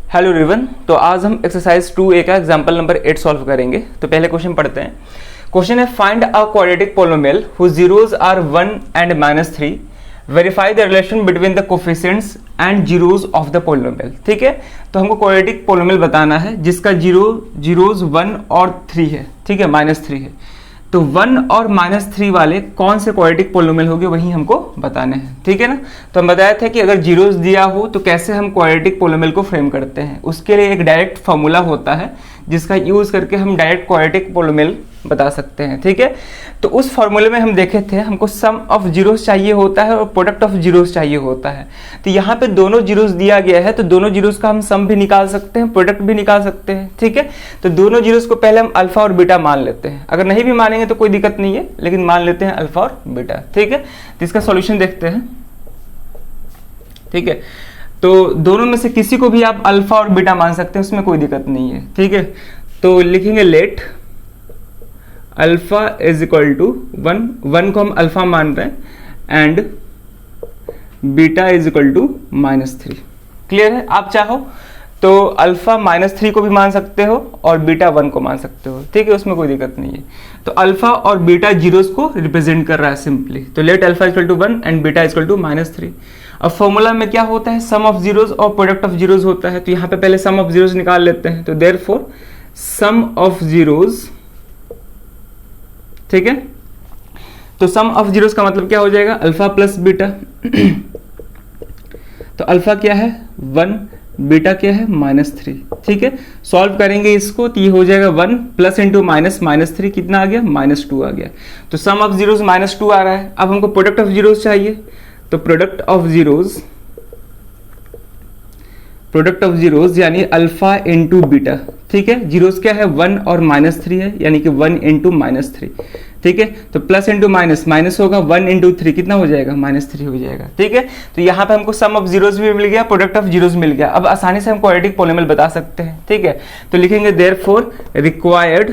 Hello everyone. तो आज हम एक्सरसाइज 2A का एग्जांपल नंबर 8 सॉल्व करेंगे। तो पहले क्वेश्चन पढ़ते हैं। क्वेश्चन है find a quadratic polynomial whose zeros are 1 and -3। Verify the relation between the coefficients and zeros of the polynomial. ठीक है, तो हमको क्वाड्रेटिक पोलिनोमियल बताना है जिसका जीरोज 1 और 3 है। ठीक है, -3 है। तो 1 और -3 वाले कौन से क्वाड्रेटिक पोलिनोमियल होंगे वही हमको बताने हैं। ठीक है ना। तो हम बताए थे कि अगर जीरोज दिया हो तो कैसे हम क्वाड्रेटिक पोलिनोमियल को फ्रेम करते हैं। उसके लिए एक डायरेक्ट फॉर्मूला होता है जिसका यूज करके हम डायरेक्ट क्वाड्रेटिक पोलिनोमियल बता सकते हैं। ठीक है, तो उस फॉर्मूले में हम देखे थे हमको सम ऑफ जीरोस चाहिए होता है और प्रोडक्ट ऑफ जीरोस चाहिए होता है। तो यहाँ पे दोनों जीरोस दिया गया है तो दोनों जीरोस का हम सम भी निकाल सकते हैं, प्रोडक्ट भी निकाल सकते हैं। ठीक है, तो दोनों जीरोस को पहले हम अल्फा और बीटा मान लेते हैं। अगर नहीं भी मानेंगे तो कोई दिक्कत नहीं है, लेकिन मान लेते हैं अल्फा और बीटा। ठीक है, तो इसका सॉल्यूशन देखते हैं। ठीक है, तो दोनों में से किसी को भी आप अल्फा और बीटा मान सकते हैं, उसमें कोई दिक्कत नहीं है। ठीक है, तो लिखेंगे let alpha is equal to 1 को हम अल्फा मान रहे हैं and beta is equal to -3। Clear है। आप चाहो तो अल्फा -3 को भी मान सकते हो और बीटा 1 को मान सकते हो। ठीक है, उसमें कोई दिक्कत नहीं है। तो अल्फा और बीटा जीरोस को रिप्रेजेंट कर रहा है सिंपली। तो let alpha is equal to 1 and beta is equal to -3। अब फॉर्मूला में क्या होता है, सम ऑफ जीरोस और प्रोडक्ट ऑफ जीरोस होता है। तो यहाँ पे पहले सम ऑफ जीरोस निकाल लेते हैं। तो देयरफॉर सम ऑफ जीरोस, ठीक है, तो सम ऑफ जीरोस का मतलब क्या हो जाएगा, अल्फा प्लस बीटा। तो अल्फा क्या है 1, बीटा क्या है -3। ठीक है, सॉल्व करेंगे इसको तो ये हो जाएगा 1 प्लस इंटू -3 कितना आ गया, -2 आ गया। तो सम ऑफ जीरोस -2 आ रहा है। अब हमको प्रोडक्ट ऑफ जीरोस चाहिए। तो प्रोडक्ट ऑफ जीरोस यानी अल्फा इंटू बीटा। ठीक है, जीरोस क्या है 1 और -3 है, यानी कि 1 इंटू -3। ठीक है, तो प्लस इंटू माइनस होगा 1 इंटू 3 कितना हो जाएगा, -3 हो जाएगा। ठीक है, तो यहाँ पे हमको सम ऑफ जीरोस भी मिल गया, प्रोडक्ट ऑफ जीरोस मिल गया। अब आसानी से हम क्वाड्रेटिक पोलिनोमियल बता सकते हैं। ठीक है, तो लिखेंगे therefore required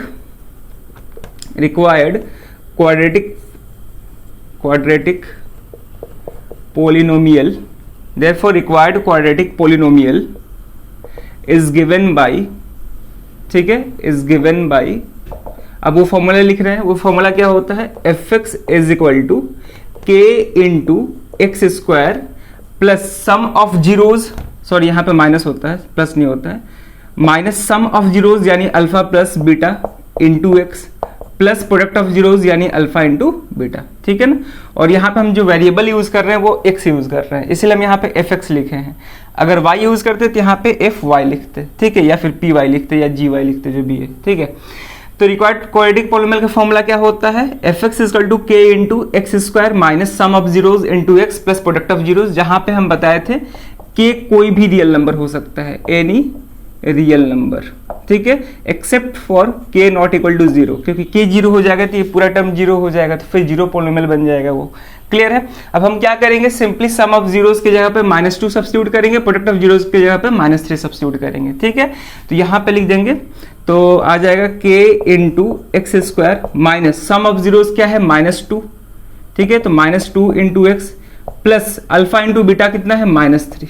quadratic polynomial, therefore required quadratic polynomial is given by, ठीक है, is given by, अब वो फॉर्मूला लिख रहे हैं। वो फॉर्मूला क्या होता है, fx is equal to k into x square plus sum of zeros, sorry यहाँ पे माइनस होता है, प्लस नहीं होता है, माइनस सम ऑफ जीरोज यानी alpha plus beta into x plus product of zeros यानी अल्फा इंटू बीटा। ठीक है ना। और यहाँ पे हम जो वेरिएबल यूज कर रहे हैं वो x यूज कर रहे हैं, इसलिए हम यहाँ पे fx लिखे हैं। अगर y यूज करते तो यहाँ पे fy लिखते, ठीक है, या फिर py लिखते या gy लिखते, जो भी है। ठीक है, तो रिक्वायर्ड क्वाड्रेटिक पोलिनोमियल का फॉर्मूला क्या होता है, fx equal to k into x square minus sum of zeros into x plus product of zeros. जहां पे हम बताए थे k कोई भी रियल नंबर हो सकता है, एनी रियल नंबर। ठीक है, except for k not equal to 0, क्योंकि k 0 हो जाएगा तो ये पूरा टर्म 0 हो जाएगा, तो फिर जीरो पोलिनोमियल बन जाएगा वो। क्लियर है। अब हम क्या करेंगे, सिंपली सम ऑफ जीरोस की जगह पे -2 सब्स्टिट्यूट करेंगे, प्रोडक्ट ऑफ जीरोस की जगह पे -3 सब्स्टिट्यूट करेंगे। ठीक है, तो यहाँ पे लिख देंगे तो आ जाएगा k into x square minus sum of zeros क्या है -2। ठीक है, तो -2 into x plus alpha into beta कितना है -3।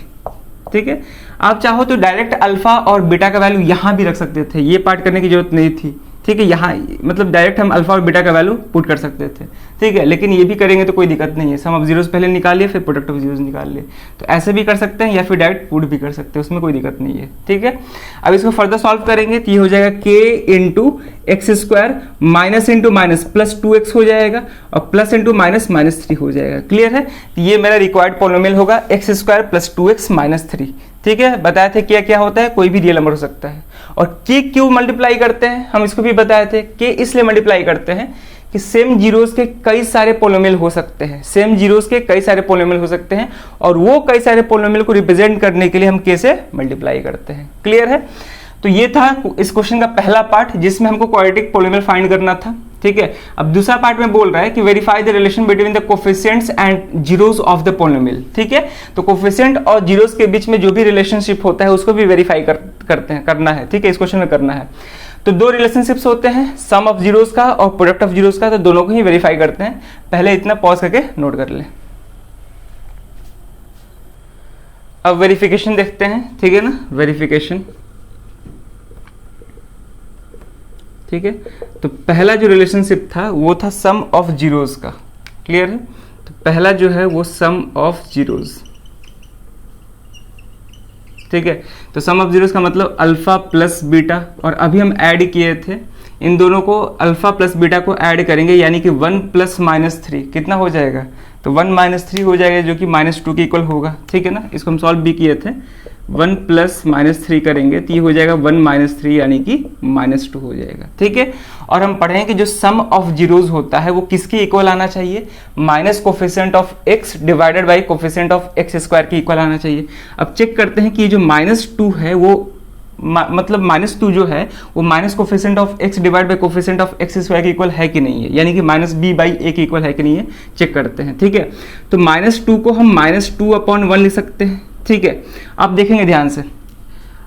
ठीक है, आप चाहो तो डायरेक्ट अल्फा और बीटा का वैल्यू यहाँ भी रख सकते थे, ये पार्ट करने की जरूरत नहीं थी। ठीक है, यहाँ मतलब डायरेक्ट हम अल्फा और बीटा का वैल्यू पुट कर सकते थे। ठीक है, लेकिन ये भी करेंगे तो कोई दिक्कत नहीं है, सम ऑफ जीरोस पहले निकाल लिए फिर प्रोडक्ट ऑफ जीरोस निकाल लिए, तो ऐसे भी कर सकते हैं या फिर डायरेक्ट पुट भी कर सकते हैं, उसमें कोई दिक्कत नहीं है। ठीक है, अब इसको फर्दर सॉल्व करेंगे तो ये हो जाएगा k into x square minus into minus plus 2x हो जाएगा और प्लस इंटू माइनस -3 हो जाएगा। क्लियर है, तो ये मेरा रिक्वायर्ड पोलिनोमियल होगा x स्क्वायर प्लस 2x -3। ठीक है, बताए थे क्या क्या होता है, कोई भी रियल नंबर हो सकता है। और k क्यों मल्टीप्लाई करते हैं, हम इसको भी बताए थे। k इसलिए मल्टीप्लाई करते हैं कि सेम जीरोस के कई सारे पोलिनोमियल हो सकते हैं, सेम जीरोस के कई सारे पोलिनोमियल हो सकते हैं, और वो कई सारे पोलिनोमियल को रिप्रेजेंट करने के लिए हम k से मल्टीप्लाई करते हैं। क्लियर है। तो ये था इस क्वेश्चन का पहला पार्ट जिसमें हमको क्वाड्रेटिक पोलिनोमियल फाइंड करना था। ठीक है, अब दूसरा पार्ट में बोल रहा है कि verify the relation between the coefficients and zeros of the polynomial. ठीक है, तो कोफिशिएंट और जीरोस के बीच में जो भी रिलेशनशिप होता है उसको भी वेरीफाई करना है। ठीक है, इस क्वेश्चन में करना है। तो दो रिलेशनशिप्स होते हैं, सम ऑफ जीरोस का और प्रोडक्ट ऑफ जीरोस का, तो दोनों को ही वेरीफाई करते हैं। पहले इतना पॉज करके नोट कर ले। अब वेरिफिकेशन देखते हैं, ठीक है ना, वेरिफिकेशन, ठीक है। तो पहला जो रिलेशनशिप था वो था सम ऑफ जीरोस का, क्लियर है। तो पहला जो है वो सम ऑफ जीरोस, ठीक है। तो सम ऑफ जीरोस का मतलब अल्फा प्लस बीटा, और अभी हम ऐड किए थे इन दोनों को, अल्फा प्लस बीटा को ऐड करेंगे, यानी कि 1 प्लस -3 कितना हो जाएगा, तो 1 - 3 हो जाएगा, जो कि -2 के इक्वल होगा, ठीक है ना। इसको हम सॉल्व भी किए थे, 1 प्लस -3 करेंगे तो ये हो जाएगा 1 - 3 यानी कि -2 हो जाएगा, ठीक है। और हम पढ़ें कि जो सम ऑफ जीरोज होता है वो किसके इक्वल आना चाहिए, minus coefficient of x divided by coefficient of x square के इक्वल आना चाहिए। अब चेक करते हैं कि ये जो -2 है वो मतलब -2 जो है वो minus coefficient of x divide by coefficient of x square के इक्वल है कि नहीं है, यानी कि -b/a के इक्वल है कि नहीं है, चेक करते हैं, ठीक है। तो -2 को हम -2/1 लिख सकते हैं, ठीक है। अब देखेंगे ध्यान से,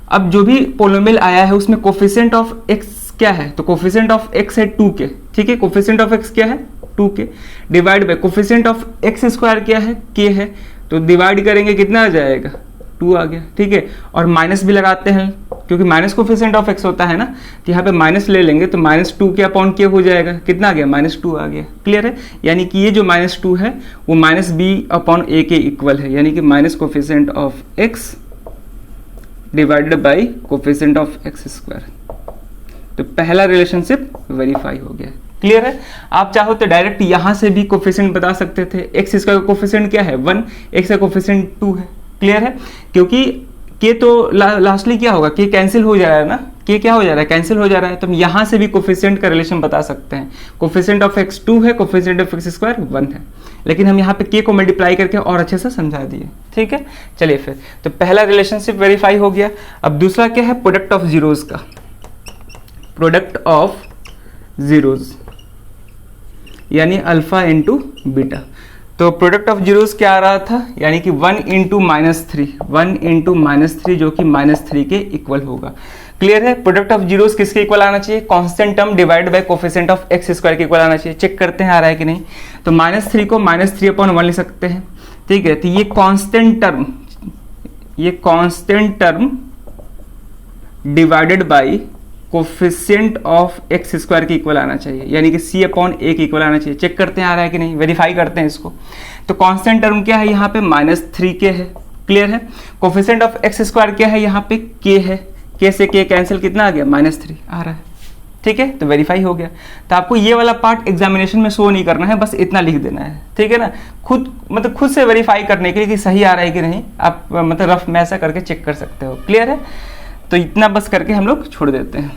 अब जो भी पोलिनोमियल आया है उसमें कोफिशिएंट ऑफ x क्या है, तो कोफिशिएंट ऑफ x है 2 के, ठीक है। कोफिशिएंट ऑफ x क्या है 2 के, divide by coefficient of x square क्या है k है, तो डिवाइड करेंगे कितना आ जाएगा 2 आ गया, ठीक है। और माइनस भी लगाते हैं क्योंकि माइनस कोफिशिएंट ऑफ x होता है ना, तो यहाँ पे माइनस ले लेंगे तो -2 के अपॉन k हो जाएगा, कितना आ गया -2 आ गया, क्लियर है। यानी कि ये जो -2 है वो -b/a के इक्वल है, यानी कि minus coefficient of x divided by coefficient of x square. तो पहला रिलेशनशिप वेरीफाई हो गया, क्लियर है। आप चाहो तो डायरेक्ट यहां से भी कोफिशिएंट बता सकते थे, x स्क्वायर का कोफिशिएंट क्या है 1, x का कोफिशिएंट 2 है, क्लियर है। क्योंकि k तो लास्टली क्या होगा, k कैंसिल हो जा रहा है ना, k क्या हो जा रहा है, कैंसिल हो जा रहा है, तो हम यहां से भी कोफिशिएंट का रिलेशन बता सकते हैं। कोफिशिएंट ऑफ x 2 है, कोफिशिएंट ऑफ x स्क्वायर 1 है, लेकिन हम यहाँ पे k को मल्टीप्लाई करके और अच्छे से समझा दिए, ठीक है। चलिए फिर, तो पहला रिलेशनशिप वेरीफाई हो गया। अब दूसरा क्या है, प्रोडक्ट ऑफ जीरोज का, प्रोडक्ट ऑफ जीरोज यानी अल्फा इंटू बीटा। तो प्रोडक्ट ऑफ जीरोज क्या आ रहा था, यानी कि 1 × -3, 1 × -3 जो कि -3 के इक्वल होगा, क्लियर है। प्रोडक्ट ऑफ जीरोज किसके इक्वल आना चाहिए, constant term divide by coefficient of x square के इक्वल आना चाहिए। चेक करते हैं आ रहा है कि नहीं, तो -3 को -3/1 लिख सकते हैं, ठीक है। तो ये constant term divided by coefficient of x square के इक्वल आना चाहिए, यानी कि c/a के इक्वल आना चाहिए। चेक करते हैं आ रहा है कि नहीं, वेरीफाई करते हैं इसको। तो कांस्टेंट टर्म क्या है यहाँ पे -3k है, क्लियर है। कोफिशिएंट ऑफ x स्क्वायर क्या है यहाँ पे k है, k से k कैंसिल कितना आ गया -3 आ रहा है, ठीक है। तो वेरीफाई हो गया। तो आपको ये वाला पार्ट एग्जामिनेशन में शो नहीं करना है, बस इतना लिख देना है, ठीक है ना। खुद से वेरीफाई करने के लिए कि सही आ रहा है कि नहीं, आप मतलब रफ में ऐसा करके चेक कर सकते हो, क्लियर है। तो इतना बस करके हम लोग छोड़ देते हैं।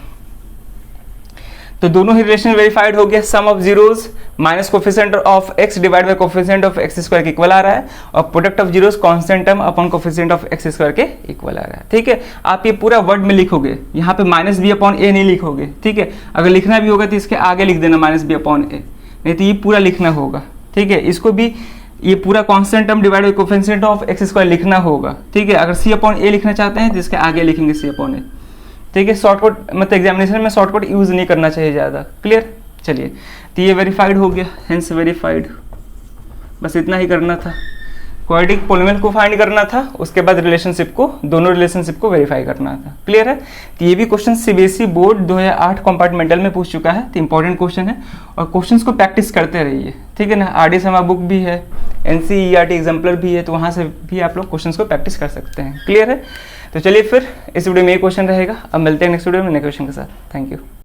तो दोनों ही रिलेशन वेरीफाइड हो गया, sum of zeros minus coefficient of x divide by coefficient of x square के इक्वल आ रहा है, और product of zeros constant term upon coefficient of x square के इक्वल आ रहा है, ठीक है। आप ये पूरा वर्ड में लिखोगे, यहाँ पे -b/a नहीं लिखोगे, ठीक है। अगर लिखना भी होगा तो इसके आगे लिख देना -b/a, नहीं तो ये पूरा लिखना होगा, ठीक है। इसको भी ये पूरा constant term divide by coefficient of x square लिखना होगा, ठीक है। अगर c/a लिखना चाहते हैं तो इसके आगे लिखेंगे c/a, ठीक है। शॉर्टकट मतलब एग्जामिनेशन में शॉर्टकट यूज नहीं करना चाहिए ज़्यादा, क्लियर। चलिए, तो ये वेरीफाइड हो गया, हेंस वेरीफाइड, बस इतना ही करना था। क्वाड्रेटिक पोलिनोमियल को फाइंड करना था, उसके बाद रिलेशनशिप को, दोनों रिलेशनशिप को वेरीफाई करना था, क्लियर है। तो ये भी क्वेश्चन सीबीएसई बोर्ड 2008 कंपार्टमेंटल में पूछ चुका है, तो इंपॉर्टेंट क्वेश्चन है, और क्वेश्चंस को प्रैक्टिस करते रहिए, ठीक है ना। आरडी समा बुक भी है, एनसीईआरटी एग्जाम्पलर भी है, तो वहाँ से भी आप लोग क्वेश्चंस को प्रैक्टिस कर सकते हैं, क्लियर है। तो चलिए फिर इस वीडियो में ये क्वेश्चन रहेगा, अब मिलते हैं नेक्स्ट वीडियो में नए क्वेश्चन के साथ। Thank you.